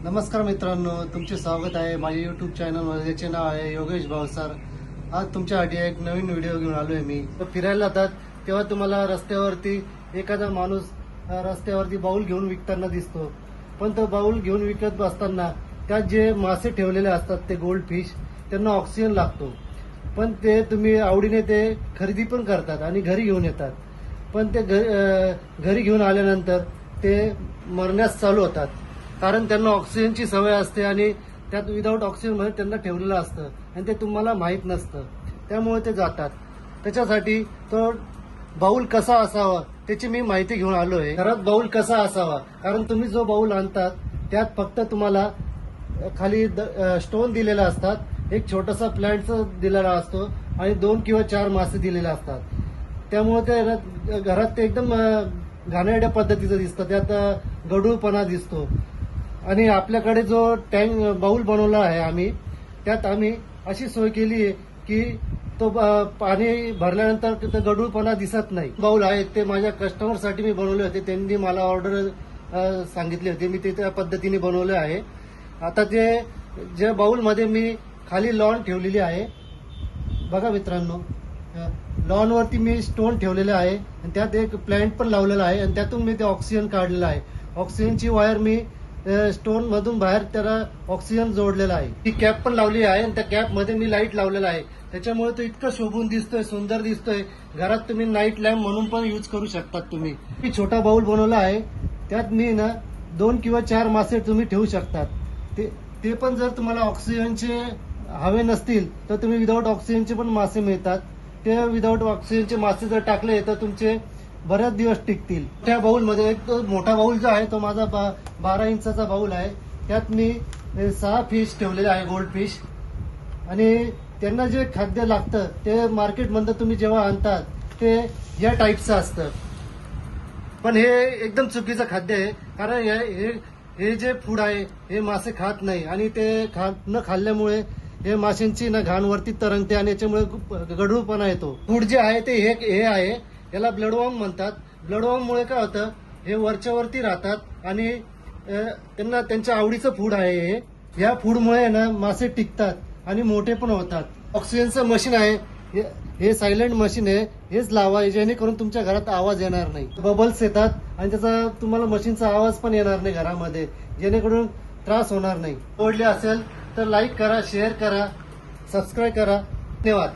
नमस्कार मित्रांनो, तुमचे स्वागत आहे माझ्या यूट्यूब चॅनलवर, ज्याचे नाव आहे योगेश भावसार। आज तुमच्यासाठी एक नवीन व्हिडिओ घेऊन आलोय मी। फिरायला जातात तेव्हा तुम्हाला रस्त्यावरती एखादा माणूस रस्त्यावरती बाऊल घेऊन विकताना दिसतो, पण तो बाऊल घेऊन विकत असताना त्यात जे मासे ठेवलेले असतात ते गोल्ड फिश, त्यांना ऑक्सिजन लागतो, पण ते तुम्ही आवडीने ते खरेदी पण करतात आणि घरी घेऊन येतात, पण ते घरी घेऊन आल्यानंतर ते मरण्यास चालू होतात, कारण त्यांना ऑक्सिजनची सवय असते आणि त्यात विदाऊट ऑक्सिजन मध्ये त्यांना ठेवलेलं असतं आणि ते तुम्हाला माहीत नसतं, त्यामुळे ते जातात। त्याच्यासाठी तो बाऊल कसा असावा त्याची मी माहिती घेऊन आलोय। घरात बाऊल कसा असावा, कारण तुम्ही जो बाऊल आणतात त्यात फक्त तुम्हाला खाली स्टोन दिलेला असतात, एक छोटासा प्लांट दिलेला असतो आणि 2 किंवा 4 मासे दिलेले असतात, त्यामुळे ते घरात ते एकदम घाणेरड्या पद्धतीचं दिसतं, त्यात गढूळपणा दिसतो। आणि आपल्याकडे जो टँक बाऊल बनवला आहे आम्ही, त्यात आम्ही अशी सोय केली आहे की तो पाणी भरल्यानंतर तिथं गढूळपणा दिसत नाही। बाऊल आहे ते माझ्या कस्टमरसाठी मी बनवले होते, त्यांनी मला ऑर्डर सांगितली होती, मी ते त्या पद्धतीने बनवले आहे। आता जे बाऊल मध्ये मी खाली लॉन ठेवलेली आहे, बघा मित्रांनो, लॉन वरती मी स्टोन ठेवलेले आहे आणि त्यात एक प्लांट पण लावलेला आहे आणि त्यातून मी ते ऑक्सिजन काढलेलं आहे। ऑक्सिजनची वायर मी स्टोन मधून बाहेर त्याला ऑक्सिजन जोडलेला आहे। ती कॅप पण लावली आहे आणि त्या कॅप मध्ये मी लाईट लावलेला आहे, त्याच्यामुळे तो इतकं शोभून दिसतोय, सुंदर दिसतोय। घरात तुम्ही नाईट लॅम्प म्हणून पण यूज करू शकतात तुम्ही। मी छोटा बाऊल बनवला आहे, त्यात मी 2 किंवा 4 मासे तुम्ही ठेवू शकतात। ते पण जर तुम्हाला ऑक्सिजनचे हवे नसतील तर तुम्ही विदाऊट ऑक्सिजनचे पण मासे मिळतात, ते विदाऊट ऑक्सिजनचे मासे जर टाकले तर तुमचे बरेच दिवस टिकतील। त्या बाऊल मध्ये एक मोठा बाऊल जो आहे तो माझा 12 इंचाचा बाऊल आहे, त्यात मी 6 फिश ठेवलेले आहे, गोल्ड फिश। आणि त्यांना जे खाद्य लागतं ते मार्केटमधून तुम्ही जेव्हा आणतात ते या टाईपचं असतं, पण हे एकदम चुकीचं खाद्य आहे, कारण हे जे फूड आहे हे मासे खात नाही आणि ते न खाल्ल्यामुळे हे माशांची घाण वरती तरंगते आणि याच्यामुळे गढूळपणा येतो। फूड जे आहे ते हे आहे, याला ब्लडवॉर्म म्हणतात। ब्लडवॉर्ममुळे काय होतं, हे वरच्या वरती राहतात आणि त्यांना त्यांच्या आवडीचं फूड आहे हे। या फूडमुळे मासे टिकतात आणि मोठे पण होतात। ऑक्सिजनचं मशीन आहे हे सायलेंट मशीन आहे, हेच लावा जेणेकरून तुमच्या घरात आवाज येणार नाही, बबल्स येतात आणि त्याचा तुम्हाला मशीनचा आवाज पण येणार नाही घरामध्ये, जेणेकरून त्रास होणार नाही। आवडले असेल तर लाईक करा, शेअर करा, सबस्क्राईब करा। धन्यवाद।